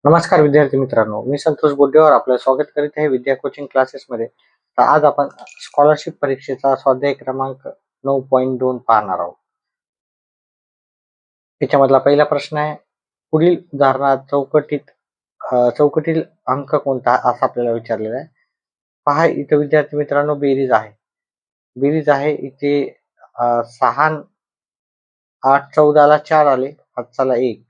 नमस्कार विद्यार्थी मित्रांनो, मी संतोष बोड्डेवर आपलं स्वागत करीत आहे विद्या कोचिंग क्लासेसमध्ये. तर आज आपण स्कॉलरशिप परीक्षेचा स्वाध्याय क्रमांक 9.2 पाहणार आहोत. त्याच्यामधला पहिला प्रश्न आहे, पुढील उदाहरणात चौकटीतील अंक कोणता असा आपल्याला विचारलेला आहे. पहा इथं विद्यार्थी मित्रांनो बेरीज आहे इथे 6 8 14ला 4 आले, हातचाला 1.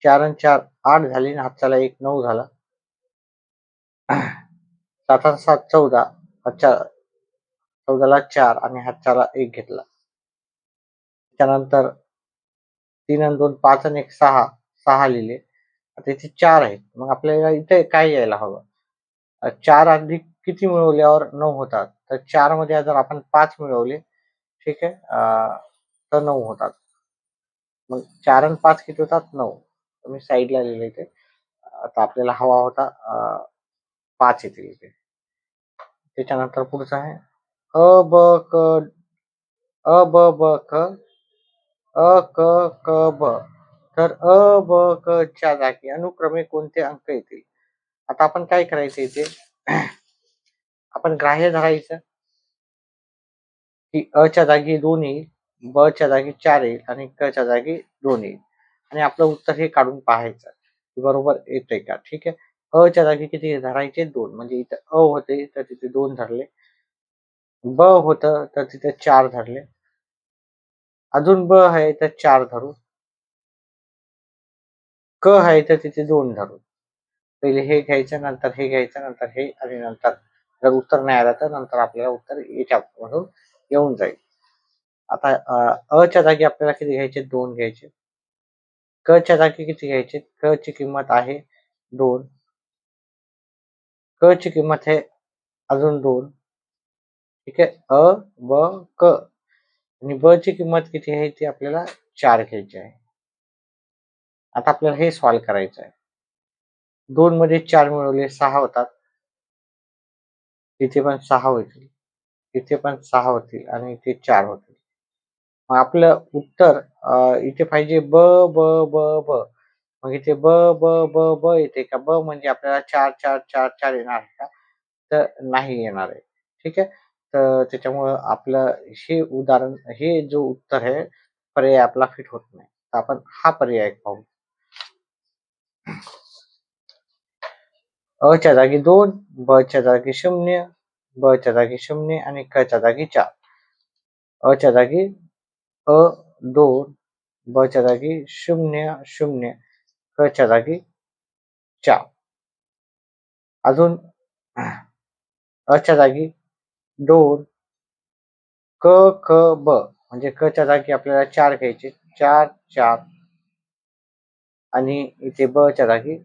4 आणि 4 8 झाले आणि हातचाला 1 9 झाला. 7 आणि 7 14, 14ला 4 आणि हातचाला 1 घेतला. त्यानंतर 3 आणि 2 5 आणि 1 6 लिहिले. आता इथे 4 आहेत. मग आपल्याला इथे काय यायला हवं? 4 अधिक किती मिळवल्यावर 9 होतात? तर 4 मध्ये जर आपण 5 मिळवले, ठीक आहे, तर 9 होतात. मग 4 आणि 5 किती होतात? 9. तर मी साईडला लिहिलं इथे. आता आपल्याला हवा होता 5 येतील इथे. त्याच्यानंतर पुढचं आहे अ ब क अ ब ब क अ क क ब. तर अ ब क च्या जागी अनुक्रमे कोणते अंक येतील? आता आपण काय करायचं इथे? आपण ग्राह्य धरायचं की अ च्या जागी 2 येईल, ब च्या जागी 4 येईल आणि क च्या जागी 2 येईल आणि आपलं उत्तर हे काढून पाहायचं की बरोबर येतंय का. ठीक आहे. अ च्या जागी किती धरायचे? 2. म्हणजे इथं अ होते तर तिथे 2 धरले, ब होतं तर तिथे 4 धरले, अजून ब आहे तर 4 धरू, क आहे तर तिथे 2 धरू. पहिले हे घ्यायचं, नंतर हे घ्यायचं, नंतर हे आणि नंतर जर उत्तर नाही आलं तर नंतर आपल्याला उत्तर याच्यामधून येऊन जाईल. आता अ च्या जागी आपल्याला किती घ्यायचे? 2 घ्यायचे. क च्या जागी किती घ्यायचे? क ची किंमत आहे 2. क ची किंमत आहे अजून 2. ठीक आहे. अ, ब, क आणि ब ची किंमत किती आहे? ती आपल्याला 4 घ्यायची आहे. आता आपल्याला हे सॉल्व्ह करायचं आहे. 2 मध्ये 4 मिळवले 6 होतात. इथे पण 6 होतील. इथे पण 6 होतील आणि इथे 4 होतील. मग आपलं उत्तर इथे पाहिजे ब, ब, ब, ब. मग इथे ब, ब, ब, ब येते का? ब म्हणजे आपल्याला 4, 4, 4, 4 येणार आहे का? तर नाही येणार आहे. ठीक आहे. तर त्याच्यामुळं आपलं हे जो उत्तर आहे, पर्याय आपला फिट होत नाही. तर आपण हा पर्याय पाहू. अ च्या जागी 2, ब च्या जागी 0, ब च्या जागी 0 आणि क च्या जागी 4. अ च्या जागी अ 2, ब च्या जागी 0, 0, क च्या जागी 4. अजून अ च्या जागी 2, क, क, ब म्हणजे क च्या जागी आपल्याला 4 घ्यायचे. 4, 4 आणि इथे ब च्या जागी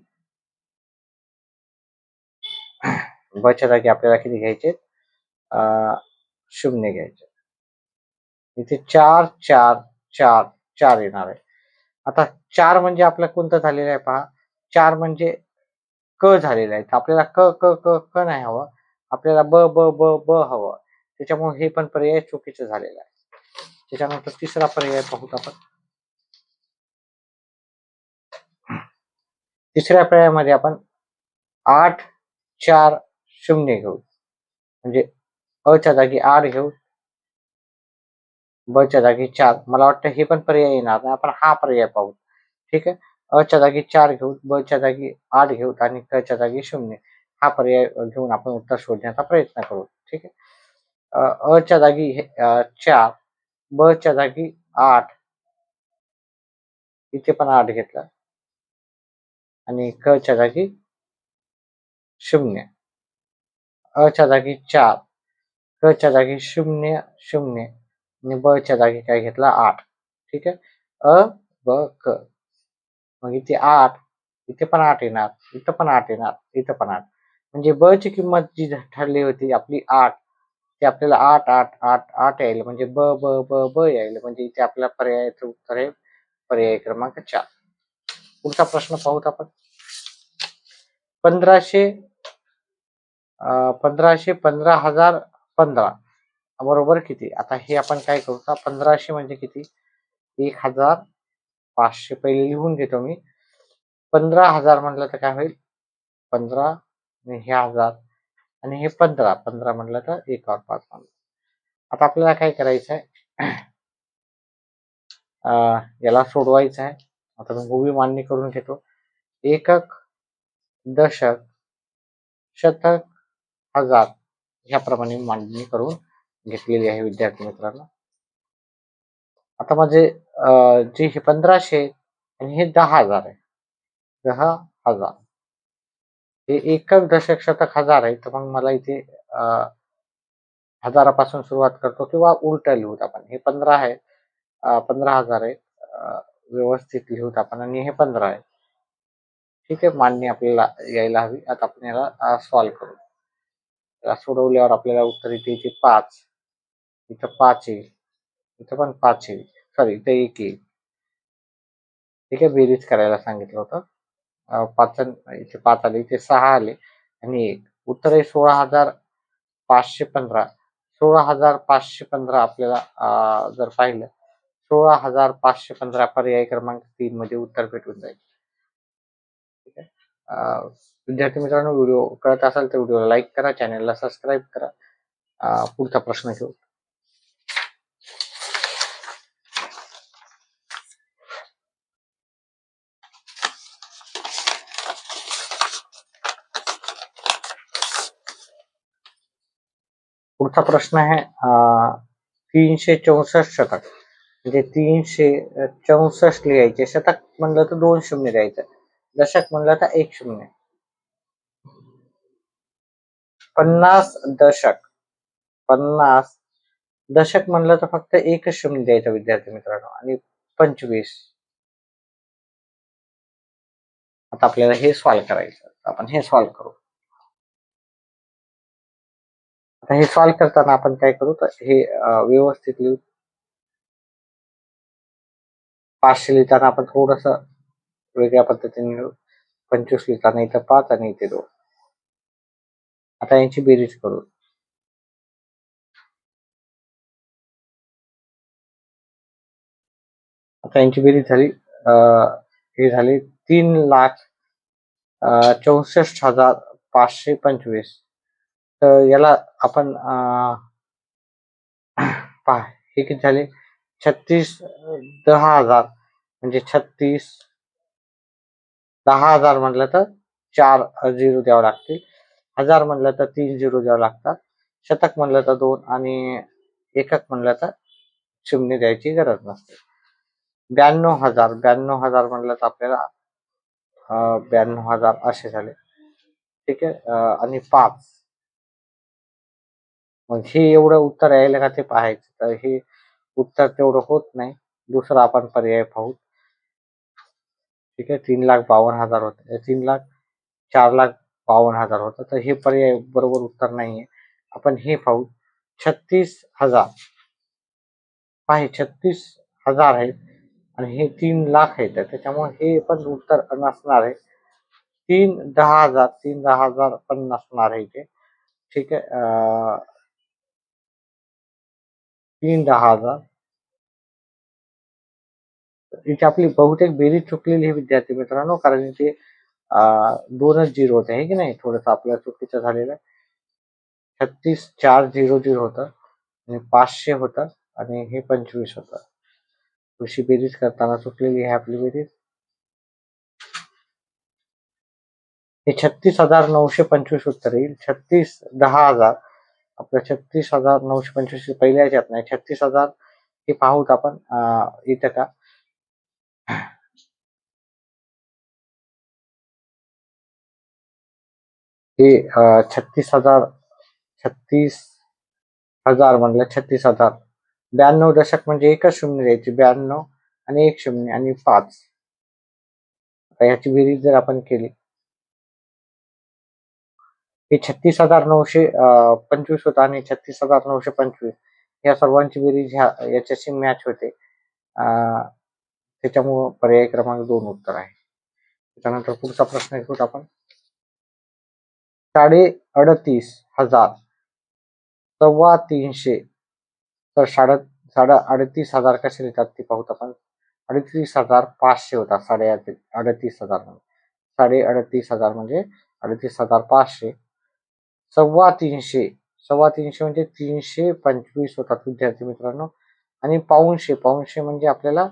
ब च्या जागी आपल्याला किती घ्यायचे? 0 घ्यायचे. इथे 4, 4, 4, 4 येणार आहे. आता 4 म्हणजे आपलं कोणतं झालेलं आहे पहा. 4 म्हणजे क झालेलं आहे. तर आपल्याला क, क, क, क नाही हवं. आपल्याला ब, ब, ब, ब हवं. त्याच्यामुळे हे पण पर्याय चुकीचं झालेलं आहे. त्याच्यानंतर तिसरा पर्याय पाहूत आपण. तिसऱ्या पर्यायामध्ये आपण 8, 4, 0 घेऊ. म्हणजे अ च्या जागी 8 घेऊ, ब च्या जागी 4. मला वाटतं हे पण पर्याय येणार नाही. आपण हा पर्याय पाहू. ठीक आहे. अ च्या जागी 4 घेऊ, ब च्या जागी 8 घेऊ आणि क च्या जागी 0. हा पर्याय घेऊन आपण उत्तर शोधण्याचा प्रयत्न करू. ठीक आहे. अ च्या जागी 4, ब च्या जागी 8, इथे पण 8 घेतला आणि क च्या जागी 0. अ च्या जागी 4, क च्या जागी 0, 0 आणि ब च्या जागी काय घेतला? 8. ठीक आहे. अ, ब, क. मग इथे 8, इथे पण 8 येणार, इथं पण 8 येणार, इथं पण 8. म्हणजे ब ची किंमत जी ठरली होती आपली 8, ती आपल्याला 8, 8, 8, 8 यायला म्हणजे ब, ब, ब, ब यायला म्हणजे इथे आपल्या पर्यायाचं उत्तर आहे पर्याय क्रमांक 4. पुढचा प्रश्न पाहूत आपण. 1500 1500 15,015 बरोबर किती? आता हे आपण काय करू? 1500 म्हणजे किती? 1,500 पहिले लिहून घेतो मी. 15,000 म्हटलं तर काय होईल? 15 आणि हे 1000 आणि हे 15 म्हटलं तर 1 और 5 म्हणून. आता आपल्याला काय करायचं आहे? याला सोडवायचं आहे. आता मी उभी मांडणी करून घेतो. एकक, दशक, शतक, हजार ह्याप्रमाणे मांडणी करून घेतलेली आहे विद्यार्थी मित्रांनो. आता माझे जे हे 1500 आणि हे 10,000 आहे. 10,000 हे एकक, दशक, शतक, हजार आहे. तर मग मला इथे हजारापासून सुरुवात करतो किंवा उलटा लिहूत आपण. हे 15 आहे, 15,000 आहे. व्यवस्थित लिहूत आपण आणि हे 15 आहे. ठीक आहे, मांडणी आपल्याला यायला हवी. आता आपण याला सॉल्व्ह करू. याला सोडवल्यावर आपल्याला उत्तर इथे 5, इथं 5 येईल, इथं पण 5 येईल, सॉरी इथं 1 येईल. ठीक आहे, बेरीज करायला सांगितलं होतं. 5 इथे 5 आले, इथे 6 आले आणि 1. उत्तर आहे 16,515. 16,515 आपल्याला जर पाहिलं 16,515 पर्याय क्रमांक 3 मध्ये उत्तर भेटून जाईल. ठीक आहे. विद्यार्थी मित्रांनो, व्हिडिओ कळत असेल तर व्हिडिओला लाईक करा, चॅनलला सबस्क्राईब करा. पुढचा प्रश्न घेऊ. पुढचा प्रश्न आहे 364 शतक. म्हणजे 364 लिहायचे. शतक म्हणलं तर 2 शून्य द्यायचं. दशक म्हणलं तर 1 शून्य. 50 दशक. 50 दशक म्हणलं तर फक्त 1 शून्य द्यायचं विद्यार्थी मित्रांनो. आणि 25. आता आपल्याला हे सॉल्व्ह करायचं. आपण हे सॉल्व्ह करू. आता हे सॉल्व्ह करताना आपण काय करू तर हे व्यवस्थित लिहू. 500 लिहिताना आपण थोडस वेगळ्या पद्धतीने लिहू. 25 लिहिताना इथं 5 आणि इथे 2. आता यांची बेरीज करू. आता यांची बेरीज झाली, हे झाली 3,64,525. तर याला आपण पहा, हे किती झाले? 10,000 म्हणजे 10,000 म्हटलं तर 4 0 द्यावं लागतील. 1000 म्हटलं तर 3 0 द्यावं लागतात. शतक म्हणलं तर 2 आणि एकक म्हणलं तर 0 द्यायची गरज नसते. 92,000 म्हटलं तर आपल्याला 92,000 असे झाले. ठीक आहे, आणि 5. मग हे एवढं उत्तर यायला का ते पाहायचं. तर हे उत्तर तेवढं होत नाही. दुसरा आपण पर्याय पाहू. ठीक आहे, 3,52,000 होते. 4,52,000 होतं. तर हे पर्याय बरोबर उत्तर नाहीये. आपण हे पाहू. 36,000. पहा, 36,000 आहेत आणि हे 3 लाख आहेत. त्याच्यामुळे हे पण उत्तर नसणार आहे. 3,10,000 पण नसणार आहे इथे. ठीक आहे, 3,10,000. इथे आपली बहुतेक बेरीज चुकलेली आहे विद्यार्थी मित्रांनो, कारण इथे 2च झिरो होते, आहे की नाही? थोडंसं आपल्या चुकीचं झालेलं आहे. 36,400 होतं आणि 500 होतं आणि हे 25 होतं. थोडीशी बेरीज करताना चुकलेली आहे आपली बेरीज. हे 36,925 उत्तर येईल. 10,000 आपलं 36,925 पहिल्या ह्याच्यात नाही. 36,000 हे पाहूत आपण इथं का. हे 36,000 म्हणलं 36,000. 92 दशक म्हणजे एकच शून्य द्यायची. 92 आणि 1 शून्य आणि 5. आता याची बेरीज जर आपण केली, हे 36,925 होतं आणि 36,925 या सर्वांची बेरीज याच्याशी मॅच होते. त्याच्यामुळं पर्याय क्रमांक 2 उत्तर आहे. त्याच्यानंतर पुढचा प्रश्न घेऊत आपण. 38,000 3,300. तर 38,000 कसे लिहितात ते पाहूत आपण. 38,500 होतात 38,000. 3,38,000 म्हणजे 38,500. 325 म्हणजे 325 होतात विद्यार्थी मित्रांनो. आणि पाऊणशे म्हणजे आपल्याला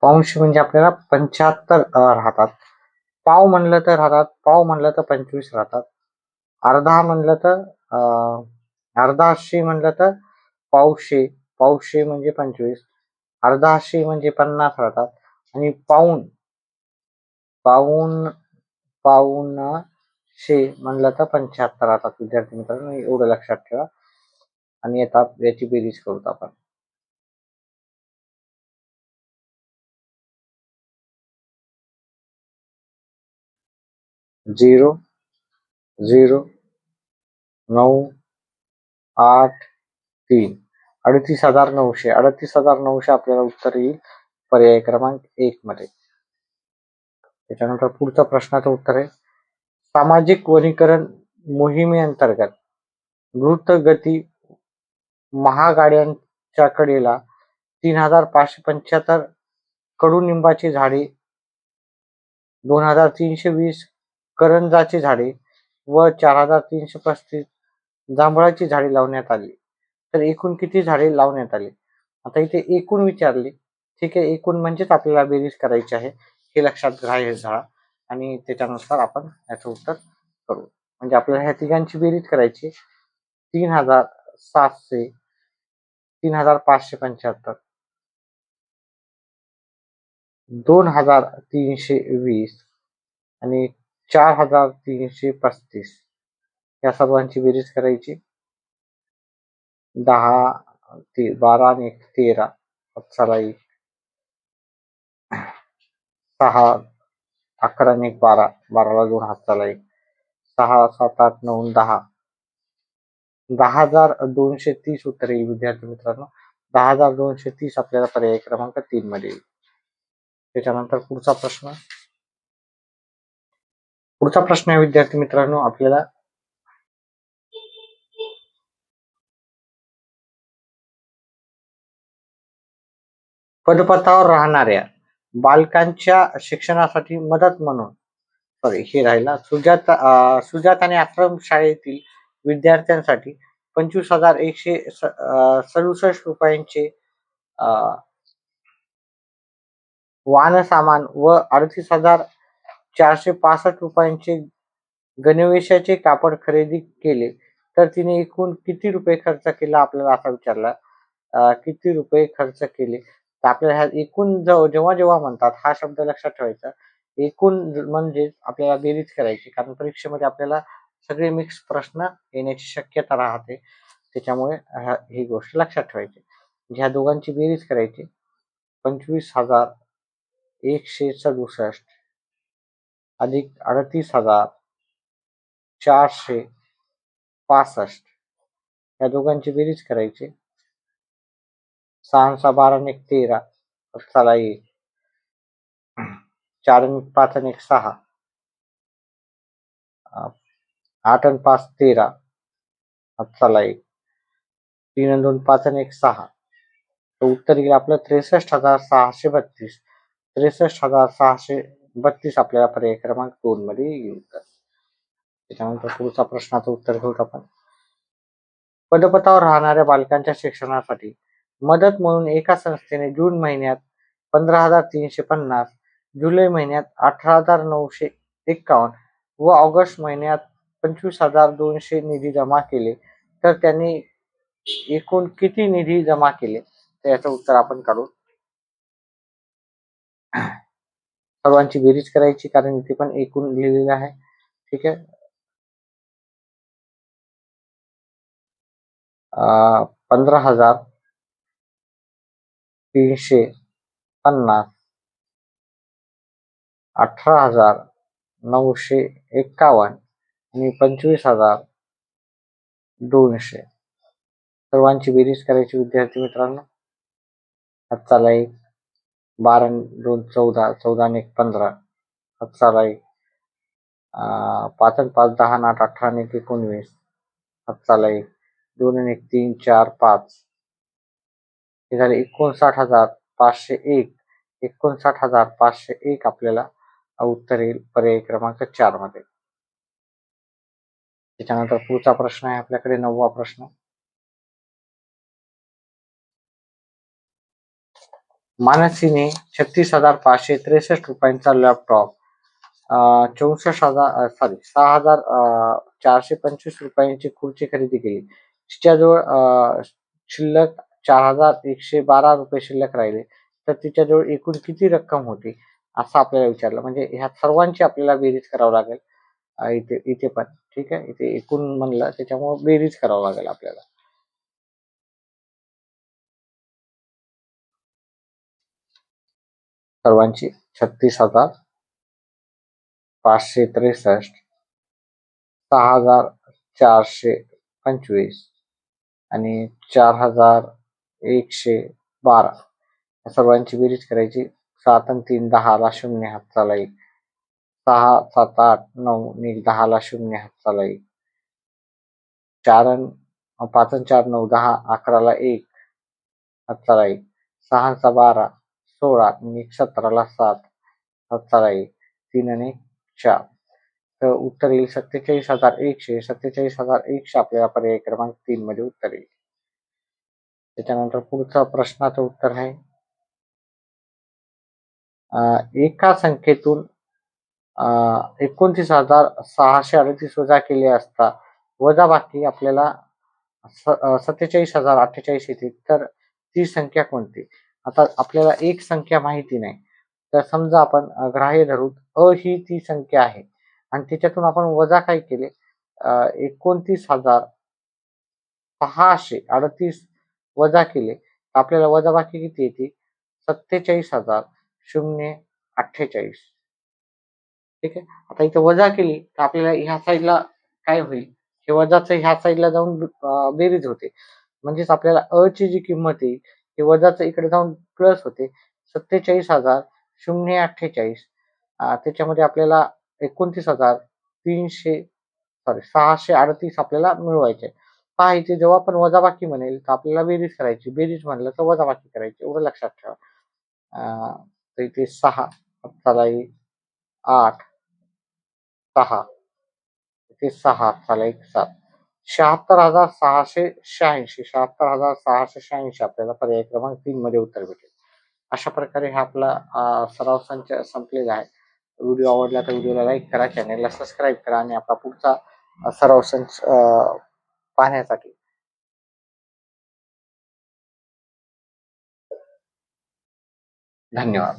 पाऊणशे म्हणजे आपल्याला 75 राहतात. पाव म्हणलं तर 25 राहतात. अर्धा म्हणलं तर अर्धाशे म्हणलं तर पावशे म्हणजे 25, अर्धाशे म्हणजे 50 राहतात. आणि पाऊण पाऊणशे म्हणलं तर 75 राहतात विद्यार्थी मित्रांनो, एवढं लक्षात ठेवा. आणि आता याची बेरीज करूत आपण. 0 0 9 8 3 38,900 आपल्याला उत्तर येईल पर्याय क्रमांक 1 मध्ये. त्याच्यानंतर पुढचा प्रश्नाचं उत्तर आहे, सामाजिक वनीकरण मोहिमेअंतर्गत द्रुतगती महागाड्यांच्या कडेला 3,575 कडुनिंबाची झाडे, 2,320 करंजाची झाडे व 4,335 जांभळाची झाडे लावण्यात आली. तर एकूण किती झाडे लावण्यात आली? आता इथे एकूण विचारले. ठीक आहे, एकूण म्हणजेच आपल्याला बेरीज करायची आहे, हे लक्षात घ्या. आणि त्याच्यानुसार आपण याचं उत्तर करू. म्हणजे आपल्याला ह्या तिघांची बेरीज करायची. 3,700, 3,575, 2,320 आणि 4,335 या सर्वांची बेरीज करायची. 12 आणि 13 चला 6, 11 आणि 12, 12ला 2 हात चला 6, 7, 8, 9, 10, 10,230 उत्तर येईल विद्यार्थी मित्रांनो. 10,230 आपल्याला पर्याय क्रमांक 3 मध्ये येईल. त्याच्यानंतर पुढचा प्रश्न आहे विद्यार्थी मित्रांनो, आपल्याला पदपथावर राहणाऱ्या बालकांच्या शिक्षणासाठी मदत म्हणून हे राहिला सुजात आणि आश्रम शाळेतील विद्यार्थ्यांसाठी 25,167 रुपयांचे वाहन सामान व 38,465 रुपयांचे गणवेशाचे कापड खरेदी केले, तर तिने एकूण किती रुपये खर्च केला आपल्याला असा विचारला. किती रुपये खर्च केले, तर आपल्याला ह्या एकूण जेव्हा म्हणतात हा शब्द लक्षात ठेवायचा. एकूण म्हणजे आपल्याला बेरीज करायची, कारण परीक्षेमध्ये आपल्याला सगळे मिक्स प्रश्न येण्याची शक्यता राहते. त्याच्यामुळे ही गोष्ट लक्षात ठेवायची. ह्या दोघांची बेरीज करायची. 25,167 अधिक 38,465 या दोघांची बेरीज करायची. 6, 12 आणि 13 चला 4 आणि 5 आणि 6, 8 आणि 5 13 चला 3 आणि 2 5 आणि 1 6. तर उत्तर येईल आपलं 63,632. 63,632 आपल्याला पर्याय क्रमांक 2 मध्ये येईल. त्याच्यानंतर पुढचा प्रश्नाचं उत्तर घेऊ आपण. पदपथावर राहणाऱ्या बालकांच्या शिक्षणासाठी मदत म्हणून एका संस्थेने जून महिन्यात 15,350, जुलै महिन्यात 18,951 व ऑगस्ट महिन्यात 25,200 निधी जमा केले, तर त्यांनी एकूण किती निधी जमा केले, तर याचं उत्तर आपण काढू. सर्वांची बेरीज करायची, कारण इथे पण एकूण लिहिलेलं आहे. ठीक आहे. 15,350, 18,951 आणि 25,200 सर्वांची बेरीज करायची विद्यार्थी मित्रांनो. चला 12 आणि 2 14, 14 आणि 1 15, चला 5 आणि 5 10 आणि 8 18 आणि 1 19, चला 2 आणि 1 3 4 5 हे झाले 59,501. 59,501 आपल्याला उत्तर येईल पर्याय क्रमांक 4 मध्ये. त्याच्यानंतर पुढचा प्रश्न आहे आपल्याकडे 9वा प्रश्न. मानसीने 36,563 रुपयांचा लॅपटॉप 6,425 रुपयांची खुर्ची खरेदी केली. तिच्याजवळ शिल्लक 4,112 रुपये शिल्लक राहिले, तर तिच्याजवळ एकूण किती रक्कम होती असं आपल्याला विचारलं. म्हणजे ह्या सर्वांची आपल्याला बेरीज करावं लागेल. इथे इथे पण ठीक आहे, इथे एकूण म्हणलं त्याच्यामुळे बेरीज करावं लागेल आपल्याला. सर्वांची 36,563, 6,425 आणि 4,112 या सर्वांची बेरीज करायची. 7 आणि 3 10ला 0 हातचा एक, 6 7 8 9 आणि 10ला 0 हातचा एक, 4 आणि 5 आणि 4 9 10 11ला 1 हातचा एक, 6 आणि 12 16 आणि 17ला 7 हातचा एक, 3 आणि 4. तर उत्तर येईल 47,100. 47,100 आपल्याला पर्याय क्रमांक 3 मध्ये उत्तर येईल. त्याच्यानंतर पुढचा प्रश्नाचं उत्तर आहे, एका संख्येतून 29,638 वजा केले असता वजाबाकी आपल्याला 47,048 येते, तर ती संख्या कोणती? आता आपल्याला एक संख्या माहिती नाही, तर समजा आपण ग्राह्य धरू अ ही ती संख्या आहे आणि त्याच्यातून आपण वजा काय केले, 29,638 वजा केले, आपल्याला वजाबाकी किती येते? 47,048. ठीक आहे. आता इथं वजा केली तर आपल्याला ह्या साईडला काय होईल, हे वजाचं ह्या साईडला जाऊन बेरीज होते. म्हणजेच आपल्याला अ ची जी किंमत येईल ते वजाचं इकडे जाऊन प्लस होते. 47,048 त्याच्यामध्ये आपल्याला 638 आपल्याला मिळवायचे. पहा इथे जेव्हा आपण वजाबाकी म्हणेल तर आपल्याला बेरीज करायची, बेरीज म्हणलं तर वजाबाकी करायची, एवढं लक्षात ठेवा. तर इथे 6 चला 8 6 इथे 6 चला 7 76,686 76,686 आपल्याला पर्याय क्रमांक 3 मध्ये उत्तर भेटेल. अशा प्रकारे हा आपला सराव संच संपलेला आहे. व्हिडिओ आवडला तर व्हिडिओला लाईक करा, चॅनेलला सबस्क्राईब करा आणि आपला पुढचा सराव संच पाहण्यासाठी धन्यवाद.